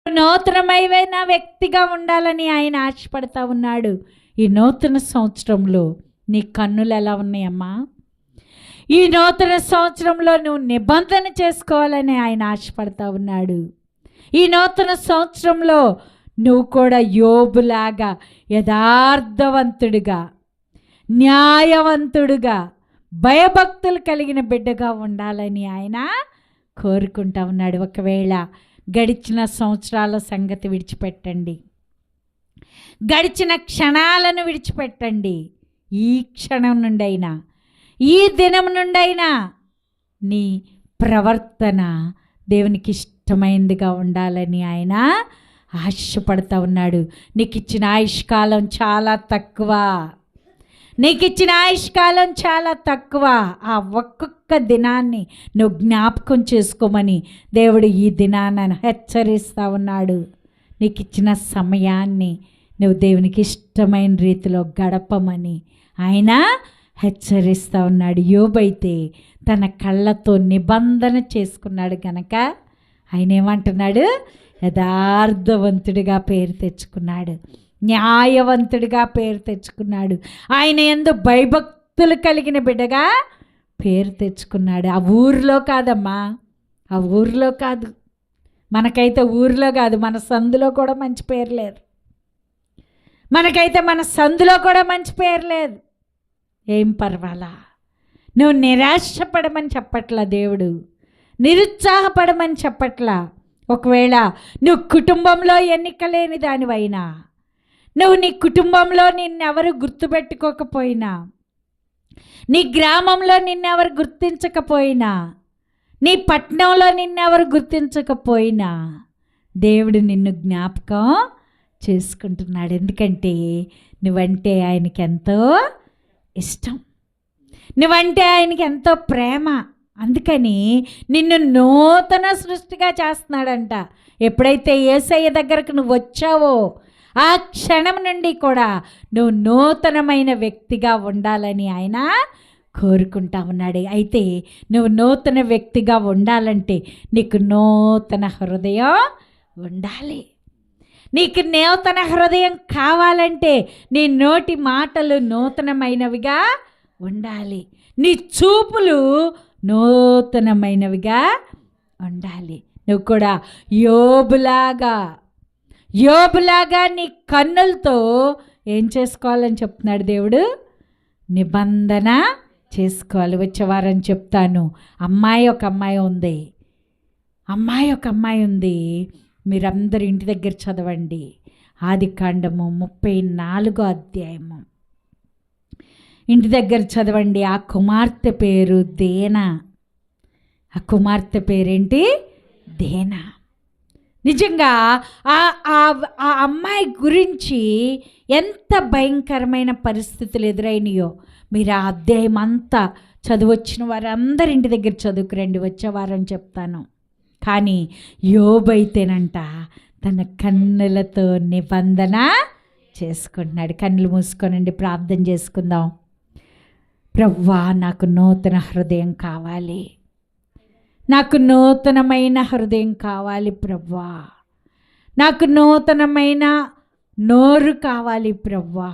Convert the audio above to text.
నూతనమైన వ్యక్తిగా ఉండాలని ఆయన ఆశపడతా ఉన్నాడు. ఈ నూతన సంవత్సరంలో నీ కన్నులు ఎలా ఉన్నాయమ్మా? ఈ నూతన సంవత్సరంలో నువ్వు నిబంధన చేసుకోవాలని ఆయన ఆశపడతా ఉన్నాడు. ఈ నూతన సంవత్సరంలో నువ్వు కూడా యోబులాగా యథార్థవంతుడిగా, న్యాయవంతుడుగా, భయభక్తులు కలిగిన బిడ్డగా ఉండాలని ఆయన కోరుకుంటా ఉన్నాడు. ఒకవేళ గడిచిన సంవత్సరాల సంగతి విడిచిపెట్టండి, గడిచిన క్షణాలను విడిచిపెట్టండి. ఈ క్షణం నుండైనా, ఈ దినం నుండైనా నీ ప్రవర్తన దేవునికి ఇష్టమైనదిగా ఉండాలని ఆయన ఆశపడతా ఉన్నాడు. నీకు ఇచ్చిన ఆయుష్కాలం చాలా తక్కువ, నీకు ఇచ్చిన ఆయుష్కాలం చాలా తక్కువ. ఆ ఒక్కొక్క దినాన్ని నువ్వు జ్ఞాపకం చేసుకోమని దేవుడు ఈ దినాన్ని హెచ్చరిస్తూ ఉన్నాడు. నీకు ఇచ్చిన సమయాన్ని నువ్వు దేవునికి ఇష్టమైన రీతిలో గడపమని ఆయన హెచ్చరిస్తూ ఉన్నాడు. యోబైతే తన కళ్ళతో నిబంధన చేసుకున్నాడు కనుక ఆయన ఏమంటున్నాడు? యథార్థవంతుడిగా పేరు తెచ్చుకున్నాడు, న్యాయవంతుడిగా పేరు తెచ్చుకున్నాడు. ఆయన యందు భయభక్తులు కలిగిన బిడ్డగా పేరు తెచ్చుకున్నాడు. ఆ ఊరిలో కాదమ్మా, ఆ ఊరిలో కాదు, మనకైతే ఊరిలో కాదు, మన సందులో కూడా మంచి పేరు లేదు. మనకైతే మన సందులో కూడా మంచి పేరు లేదు. ఏం పర్వాలా, నువ్వు నిరాశపడమని చెప్పట్లా దేవుడు, నిరుత్సాహపడమని చెప్పట్లా. ఒకవేళ నువ్వు కుటుంబంలో ఎన్నికలేని దానివైనా, నువ్వు నీ కుటుంబంలో నిన్నెవరు గుర్తుపెట్టుకోకపోయినా, నీ గ్రామంలో నిన్నెవరు గుర్తించకపోయినా, నీ పట్టణంలో నిన్నెవరు గుర్తించకపోయినా దేవుడు నిన్ను జ్ఞాపకం చేసుకుంటున్నాడు. ఎందుకంటే నువ్వంటే ఆయనకి ఎంతో ఇష్టం, నువ్వంటే ఆయనకి ఎంతో ప్రేమ. అందుకని నిన్ను నూతన సృష్టిగా చేస్తున్నాడంట. ఎప్పుడైతే యేసయ్య దగ్గరకు నువ్వు వచ్చావో ఆ క్షణం నుండి కూడా నువ్వు నూతనమైన వ్యక్తిగా ఉండాలని ఆయన కోరుకుంటా ఉన్నాడు. అయితే నువ్వు నూతన వ్యక్తిగా ఉండాలంటే నీకు నూతన హృదయం ఉండాలి. నీకు నూతన హృదయం కావాలంటే నీ నోటి మాటలు నూతనమైనవిగా ఉండాలి, నీ చూపులు నూతనమైనవిగా ఉండాలి. నువ్వు కూడా యోబులాగా నీ కన్నులతో ఏం చేసుకోవాలని చెప్తున్నాడు దేవుడు? నిబంధన చేసుకోవాలి. వచ్చే వారం చెప్తాను. ఒక అమ్మాయి ఉంది. మీరందరూ ఇంటి దగ్గర చదవండి. ఆదికాండము 34వ అధ్యాయము ఇంటి దగ్గర చదవండి. ఆ కుమార్తె పేరు దేనా. ఆ కుమార్తె పేరేంటి? దేనా. నిజంగా ఆ అమ్మాయి గురించి ఎంత భయంకరమైన పరిస్థితులు ఎదురైనాయో మీరు ఆ అధ్యాయం అంతా చదివొచ్చిన వారందరి ఇంటి దగ్గర చదువుకురండి. వచ్చే వారం చెప్తాను. కానీ యోబైతేనంట తన కన్నులతో నిబంధన చేసుకుంటున్నాడు. కన్నులు మూసుకోనండి, ప్రార్థన చేసుకుందాం. ప్రభువా, నాకు నూతన హృదయం కావాలి, నాకు నూతనమైన హృదయం కావాలి ప్రభువా, నాకు నూతనమైన నోరు కావాలి ప్రభువా.